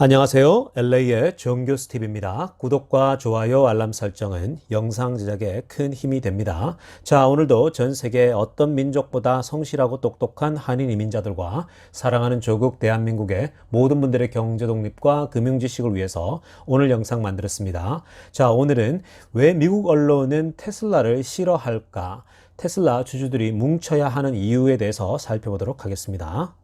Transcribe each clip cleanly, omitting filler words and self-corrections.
안녕하세요. LA의 정교 스티브입니다. 구독과 좋아요, 알람 설정은 영상 제작에 큰 힘이 됩니다. 자, 오늘도 전 세계 어떤 민족보다 성실하고 똑똑한 한인 이민자들과 사랑하는 조국 대한민국의 모든 분들의 경제 독립과 금융 지식을 위해서 오늘 영상 만들었습니다. 자, 오늘은 왜 미국 언론은 테슬라를 싫어할까? 테슬라 주주들이 뭉쳐야 하는 이유에 대해서 살펴보도록 하겠습니다.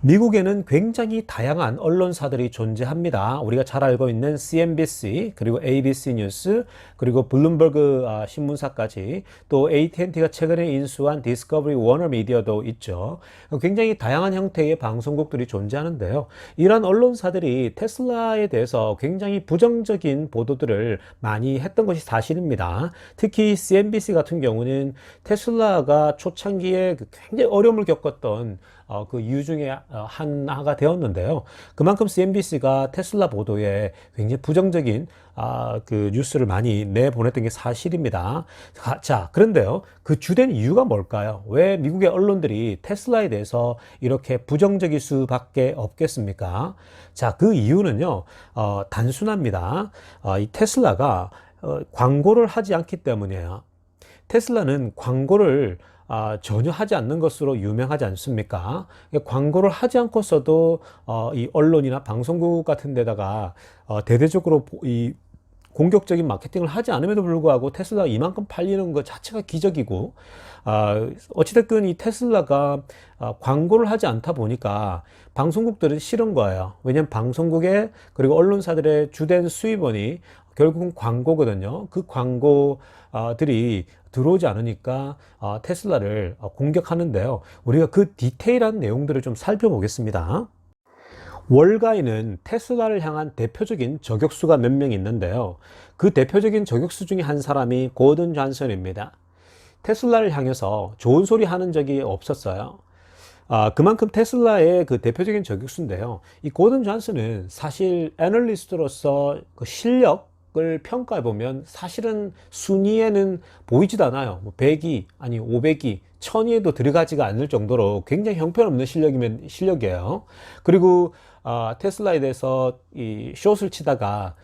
미국에는 굉장히 다양한 언론사들이 존재합니다. 우리가 잘 알고 있는 CNBC, 그리고 ABC 뉴스, 그리고 블룸버그 신문사까지, 또 AT&T가 최근에 인수한 디스커버리 워너 미디어도 있죠. 굉장히 다양한 형태의 방송국들이 존재하는데요. 이런 언론사들이 테슬라에 대해서 굉장히 부정적인 보도들을 많이 했던 것이 사실입니다. 특히 CNBC 같은 경우는 테슬라가 초창기에 굉장히 어려움을 겪었던 그 이유 중에 하나가 되었는데요. 그만큼 CNBC가 테슬라 보도에 굉장히 부정적인 그 뉴스를 많이 내보냈던 게 사실입니다. 자, 그런데요. 그 주된 이유가 뭘까요? 왜 미국의 언론들이 테슬라에 대해서 이렇게 부정적일 수밖에 없겠습니까? 자, 그 이유는요. 단순합니다. 이 테슬라가 광고를 하지 않기 때문이에요. 테슬라는 광고를 전혀 하지 않는 것으로 유명하지 않습니까? 광고를 하지 않고서도 이 언론이나 방송국 같은 데다가 대대적으로 이 공격적인 마케팅을 하지 않음에도 불구하고 테슬라가 이만큼 팔리는 것 자체가 기적이고, 어찌됐든 이 테슬라가 광고를 하지 않다 보니까 방송국들은 싫은 거예요. 왜냐하면 방송국에 그리고 언론사들의 주된 수입원이 결국은 광고거든요. 그 광고들이 들어오지 않으니까 테슬라를 공격하는데요. 우리가 그 디테일한 내용들을 좀 살펴보겠습니다. 월가에는 테슬라를 향한 대표적인 저격수가 몇 명 있는데요. 그 대표적인 저격수 중에 한 사람이 고든 존슨입니다. 테슬라를 향해서 좋은 소리 하는 적이 없었어요. 그만큼 테슬라의 그 대표적인 저격수인데요. 이 고든 존슨은 사실 애널리스트로서 그 실력을 평가해 보면 사실은 순위에는 보이지도 않아요. 뭐 100위, 아니 500위, 1000위에도 들어가지가 않을 정도로 굉장히 형편없는 실력이에요. 그리고 테슬라에 대해서 이 숏을 치다가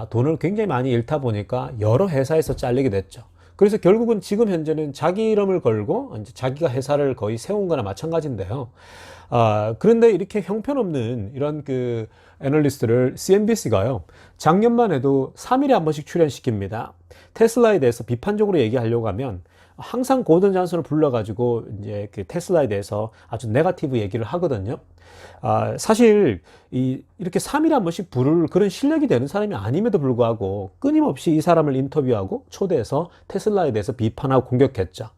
돈을 굉장히 많이 잃다 보니까 여러 회사에서 잘리게 됐죠. 그래서 결국은 지금 현재는 자기 이름을 걸고 이제 자기가 회사를 거의 세운 거나 마찬가지인데요. 그런데 이렇게 형편없는 이런 그 애널리스트를 CNBC가요, 작년만 해도 3일에 한 번씩 출연시킵니다. 테슬라에 대해서 비판적으로 얘기하려고 하면 항상 고든 존슨을 불러가지고 이제 그 테슬라에 대해서 아주 네거티브 얘기를 하거든요. 사실 이렇게 3일에 한 번씩 부를 그런 실력이 되는 사람이 아님에도 불구하고 끊임없이 이 사람을 인터뷰하고 초대해서 테슬라에 대해서 비판하고 공격했죠.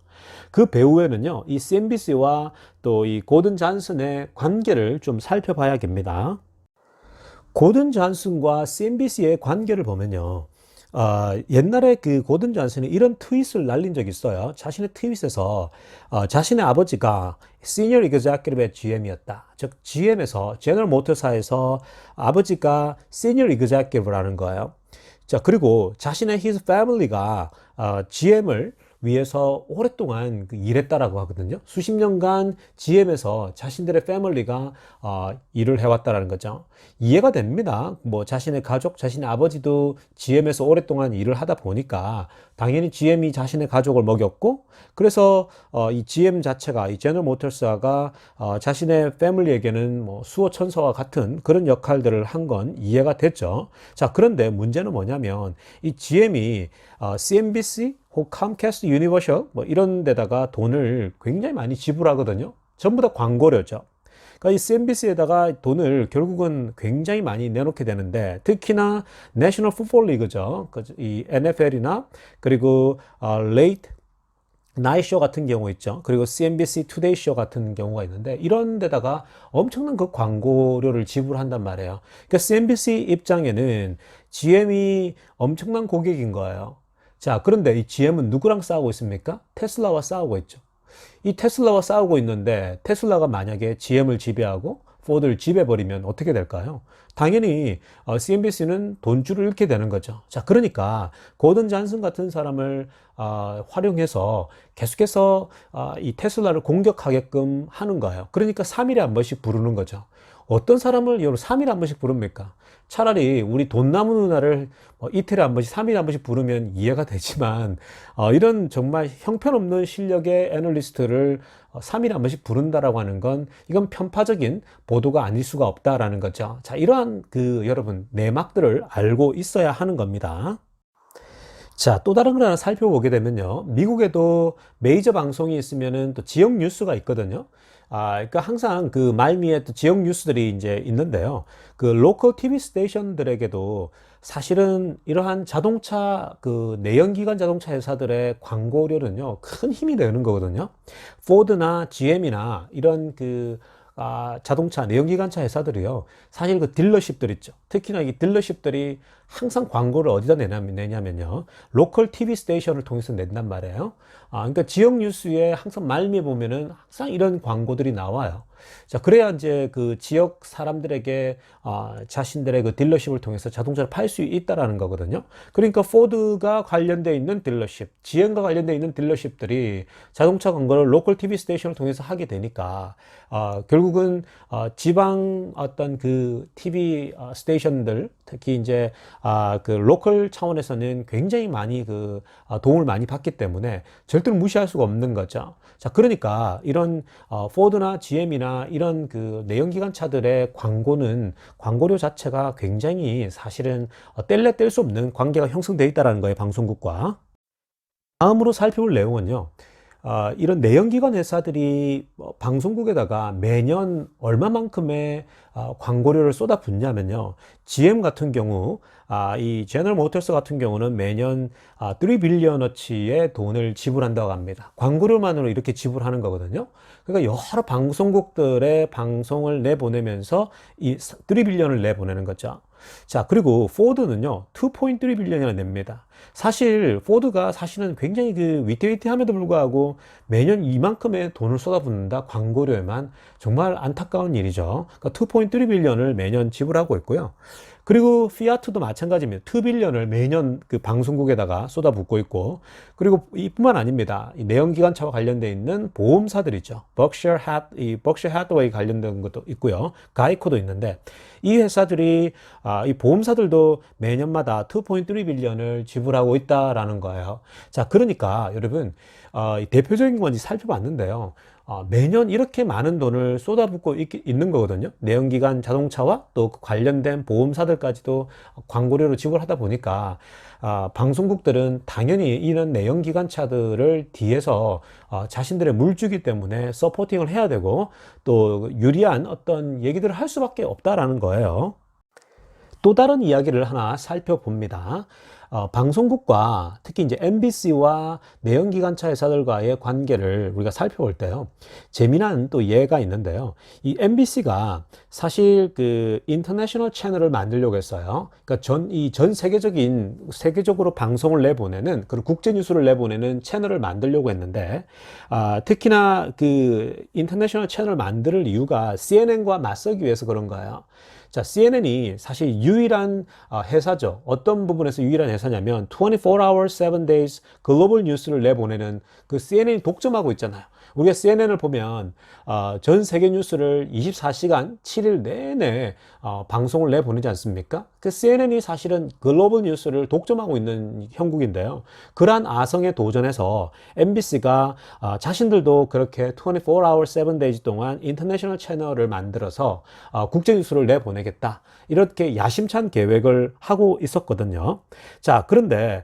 그 배후에는요, 이 CNBC와 또 이 고든 존슨의 관계를 좀 살펴봐야겠습니다. 고든 존슨과 CNBC의 관계를 보면요. 옛날에 그 고든 존슨이 이런 트윗을 날린 적이 있어요. 자신의 트윗에서 자신의 아버지가 시니어 이그제큐티브의 GM이었다. 즉 GM에서 제너럴 모터사에서 아버지가 시니어 이그제큐티브라는 거예요. 자, 그리고 자신의 his family가 GM을 위해서 오랫동안 일했다라고 하거든요. 수십 년간 GM에서 자신들의 패밀리가 일을 해왔다라는 거죠. 이해가 됩니다. 뭐 자신의 가족, 자신의 아버지도 GM에서 오랫동안 일을 하다 보니까 당연히 GM이 자신의 가족을 먹였고, 그래서 이 GM 자체가, 이 제너럴 모터스가 자신의 패밀리에게는 뭐 수호 천사와 같은 그런 역할들을 한 건 이해가 됐죠. 자, 그런데 문제는 뭐냐면 이 GM이 CNBC 혹 컴캐스트 유니버셜 뭐 이런 데다가 돈을 굉장히 많이 지불하거든요. 전부 다 광고료죠. 그러니까 이 CNBC에다가 돈을 결국은 굉장히 많이 내놓게 되는데, 특히나 내셔널 풋볼 리그죠. 이 NFL이나 그리고 레이트 나이쇼 같은 경우 있죠. 그리고 CNBC 투데이 쇼 같은 경우가 있는데, 이런 데다가 엄청난 그 광고료를 지불한단 말이에요. 그러니까 CNBC 입장에는 GM이 엄청난 고객인 거예요. 자, 그런데 이 GM은 누구랑 싸우고 있습니까? 테슬라와 싸우고 있죠. 이 테슬라와 싸우고 있는데, 테슬라가 만약에 GM을 지배하고 포드를 지배해버리면 어떻게 될까요? 당연히 CNBC는 돈줄을 잃게 되는 거죠. 자, 그러니까 고든 존슨 같은 사람을 활용해서 계속해서 이 테슬라를 공격하게끔 하는 거예요. 그러니까 3일에 한 번씩 부르는 거죠. 어떤 사람을 여러분 3일에 한 번씩 부릅니까? 차라리 우리 돈나무 누나를 이틀에 한 번씩, 3일에 한 번씩 부르면 이해가 되지만, 이런 정말 형편없는 실력의 애널리스트를 3일에 한 번씩 부른다라고 하는 건 이건 편파적인 보도가 아닐 수가 없다라는 거죠. 자, 이러한 여러분 내막들을 알고 있어야 하는 겁니다. 자, 또 다른 걸 하나 살펴보게 되면요. 미국에도 메이저 방송이 있으면은 또 지역 뉴스가 있거든요. 그러니까 항상 그 말미에 또 지역 뉴스들이 이제 있는데요. 그 로컬 TV 스테이션들에게도 사실은 이러한 자동차 그 내연기관 자동차 회사들의 광고료는요, 큰 힘이 되는 거거든요. 포드나 GM이나 이런 자동차 내연기관차 회사들이요. 사실 그 딜러십들 있죠. 특히나 이 딜러십들이 항상 광고를 어디다 내냐면요. 로컬 TV 스테이션을 통해서 낸단 말이에요. 그러니까 지역 뉴스에 항상 말미에 보면은 항상 이런 광고들이 나와요. 자, 그래야 이제 그 지역 사람들에게 자신들의 그 딜러십을 통해서 자동차를 팔 수 있다라는 거거든요. 그러니까 포드가 관련되어 있는 딜러십, GM과 관련되어 있는 딜러십들이 자동차 광고를 로컬 TV 스테이션을 통해서 하게 되니까 결국은 지방 어떤 그 TV 스테이션들, 특히 이제 그 로컬 차원에서는 굉장히 많이 도움을 많이 받기 때문에 절대로 무시할 수가 없는 거죠. 자, 그러니까 이런 포드나 GM이나 이런 그 내연기관차들의 광고는 광고료 자체가 굉장히 사실은 뗄래 뗄 수 없는 관계가 형성되어 있다는 거예요, 방송국과. 다음으로 살펴볼 내용은요. 이런 내연기관 회사들이 방송국에다가 매년 얼마만큼의 광고료를 쏟아붓냐면요. GM 같은 경우, 이 제너럴 모터스 같은 경우는 매년 3 빌리언어치의 돈을 지불한다고 합니다. 광고료만으로 이렇게 지불하는 거거든요. 그러니까 여러 방송국들의 방송을 내보내면서 이 3 빌리언을 내보내는 거죠. 자, 그리고 포드는요, 2.3 빌리언이나 냅니다. 사실 포드가 사실은 굉장히 위태위태함에도 불구하고 매년 이만큼의 돈을 쏟아붓는다, 광고료에만. 정말 안타까운 일이죠. 그러니까 2.3 빌리언을 매년 지불하고 있고요. 그리고 피아트도 마찬가지입니다. 2 빌리언을 매년 그 방송국에다가 쏟아붓고 있고, 그리고 이뿐만 아닙니다. 이 내연기관차와 관련되어 있는 보험사들이죠. 벅셔 하드웨이 관련된 것도 있고요. 가이코도 있는데, 이 회사들이 이 보험사들도 매년마다 2.3 빌리언을 지불하고 있다라는 거예요. 자, 그러니까 여러분 대표적인 건지 살펴봤는데요. 매년 이렇게 많은 돈을 쏟아붓고 있는 거거든요. 내연기관 자동차와 또 관련된 보험사들까지도 광고료로 지불하다 보니까 방송국들은 당연히 이런 내연기관차들을 뒤에서 자신들의 물주기 때문에 서포팅을 해야 되고 또 유리한 어떤 얘기들을 할 수밖에 없다라는 거예요. 또 다른 이야기를 하나 살펴봅니다. 방송국과 특히 이제 MBC와 내연기관차 회사들과의 관계를 우리가 살펴볼 때요. 재미난 또 예가 있는데요. 이 MBC가 사실 그 인터내셔널 채널을 만들려고 했어요. 그러니까 전 세계적으로 방송을 내보내는 그런 국제 뉴스를 내보내는 채널을 만들려고 했는데, 특히나 그 인터내셔널 채널을 만들 이유가 CNN과 맞서기 위해서 그런 거예요. 자, CNN이 사실 유일한 회사죠. 어떤 부분에서 유일한 회사냐면 24 hours, 7 days 글로벌 뉴스를 내보내는 그 CNN이 독점하고 있잖아요. 우리가 CNN을 보면 전 세계 뉴스를 24시간 7일 내내 방송을 내보내지 않습니까? 그 CNN이 사실은 글로벌 뉴스를 독점하고 있는 형국인데요. 그러한 아성에 도전해서 MBC가 자신들도 그렇게 24 hours, 7 days 동안 인터내셔널 채널을 만들어서 국제 뉴스를 내보내겠다. 이렇게 야심찬 계획을 하고 있었거든요. 자, 그런데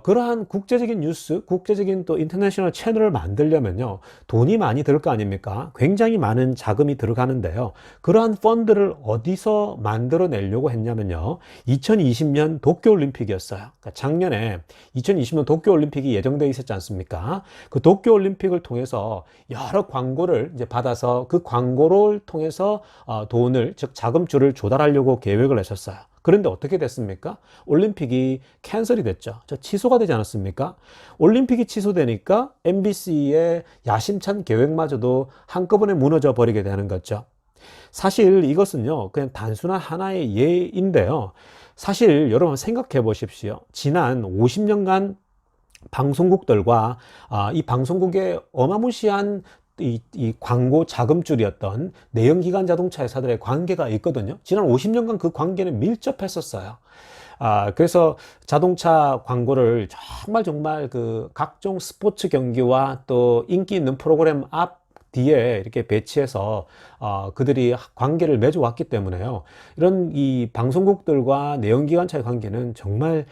그러한 국제적인 뉴스, 국제적인 또 인터내셔널 채널을 만들려면요, 돈이 많이 들 거 아닙니까? 굉장히 많은 자금이 들어가는데요. 그러한 펀드를 어디서 만들어내려고 했냐면요, 2020년 도쿄올림픽이었어요. 그러니까 작년에 2020년 도쿄올림픽이 예정되어 있었지 않습니까? 그 도쿄올림픽을 통해서 여러 광고를 이제 받아서 그 광고를 통해서 돈을, 즉 자금줄을 조달하려고 계획을 했었어요. 그런데 어떻게 됐습니까? 올림픽이 캔슬이 됐죠. 취소가 되지 않았습니까? 올림픽이 취소되니까 MBC의 야심찬 계획마저도 한꺼번에 무너져 버리게 되는 거죠. 사실 이것은요, 그냥 단순한 하나의 예인데요. 사실 여러분 생각해 보십시오. 지난 50년간 방송국들과 이 방송국의 어마무시한 이 광고 자금줄이었던 내연기관 자동차 회사들의 관계가 있거든요. 지난 50년간 그 관계는 밀접했었어요. 그래서 자동차 광고를 정말 그 각종 스포츠 경기와 또 인기 있는 프로그램 앞 뒤에 이렇게 배치해서 그들이 관계를 맺어왔기 때문에요. 이런 이 방송국들과 내연기관차의 관계는 정말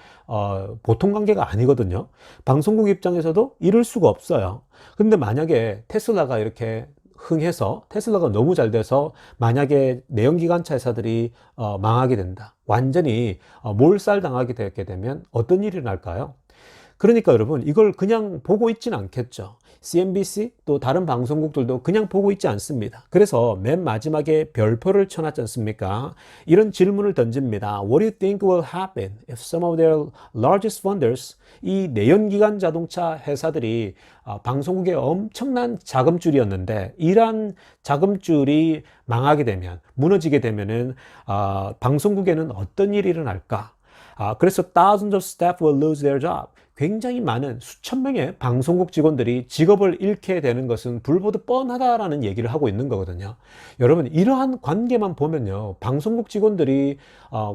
보통 관계가 아니거든요. 방송국 입장에서도 이럴 수가 없어요. 근데 만약에 테슬라가 이렇게 흥해서 테슬라가 너무 잘 돼서 만약에 내연기관차 회사들이 망하게 된다. 완전히 몰살당하게 되게 되면 어떤 일이 날까요? 그러니까 여러분 이걸 그냥 보고 있지는 않겠죠. CNBC 또 다른 방송국들도 그냥 보고 있지 않습니다. 그래서 맨 마지막에 별표를 쳐놨지 않습니까? 이런 질문을 던집니다. What do you think will happen if some of their largest funders, 이 내연기관 자동차 회사들이 방송국의 엄청난 자금줄이었는데 이러한 자금줄이 망하게 되면, 무너지게 되면은 방송국에는 어떤 일이 일어날까? 그래서 thousands of staff will lose their job. 굉장히 많은 수천 명의 방송국 직원들이 직업을 잃게 되는 것은 불보듯 뻔하다라는 얘기를 하고 있는 거거든요. 여러분, 이러한 관계만 보면요, 방송국 직원들이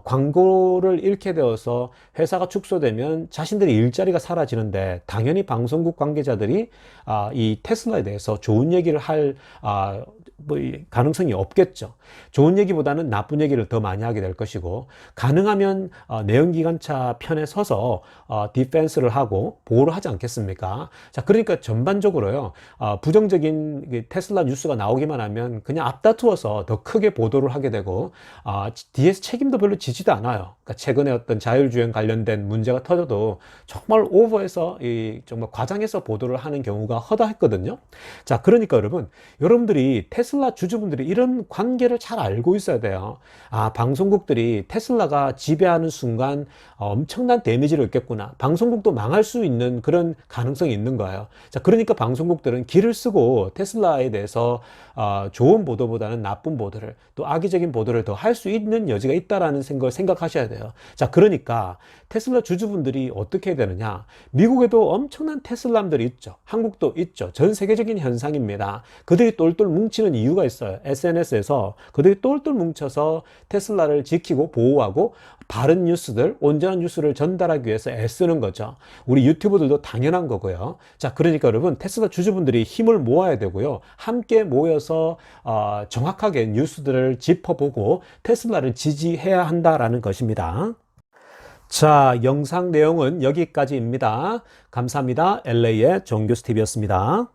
광고를 잃게 되어서 회사가 축소되면 자신들의 일자리가 사라지는데 당연히 방송국 관계자들이 이 테슬라에 대해서 좋은 얘기를 할 가능성이 없겠죠. 좋은 얘기보다는 나쁜 얘기를 더 많이 하게 될 것이고, 가능하면 내연기관차 편에 서서 디펜스를 하고 보호를 하지 않겠습니까? 자, 그러니까 전반적으로요, 부정적인 테슬라 뉴스가 나오기만 하면 그냥 앞다투어서 더 크게 보도를 하게 되고, 뒤에서 책임도 별로 지지도 않아요. 그러니까 최근에 어떤 자율주행 관련된 문제가 터져도 정말 오버해서 정말 과장해서 보도를 하는 경우가 허다했거든요. 자, 그러니까 여러분들이 테슬라 주주분들이 이런 관계를 잘 알고 있어야 돼요. 방송국들이 테슬라가 지배하는 순간 엄청난 데미지를 입겠구나. 방송국도 망할 수 있는 그런 가능성이 있는 거예요. 자, 그러니까 방송국들은 기를 쓰고 테슬라에 대해서 좋은 보도보다는 나쁜 보도를, 또 악의적인 보도를 더 할 수 있는 여지가 있다라는 걸 생각하셔야 돼요. 자, 그러니까 테슬라 주주분들이 어떻게 해야 되느냐? 미국에도 엄청난 테슬라들이 있죠. 한국도 있죠. 전 세계적인 현상입니다. 그들이 똘똘 뭉치는 이유가 있어요. SNS에서 그들이 똘똘 뭉쳐서 테슬라를 지키고 보호하고 바른 뉴스들, 온전한 뉴스를 전달하기 위해서 애쓰는 거죠. 우리 유튜버들도 당연한 거고요. 자, 그러니까 여러분, 테슬라 주주분들이 힘을 모아야 되고요. 함께 모여서 정확하게 뉴스들을 짚어보고 테슬라를 지지해야 한다라는 것입니다. 자, 영상 내용은 여기까지입니다. 감사합니다. LA의 정교수 TV였습니다.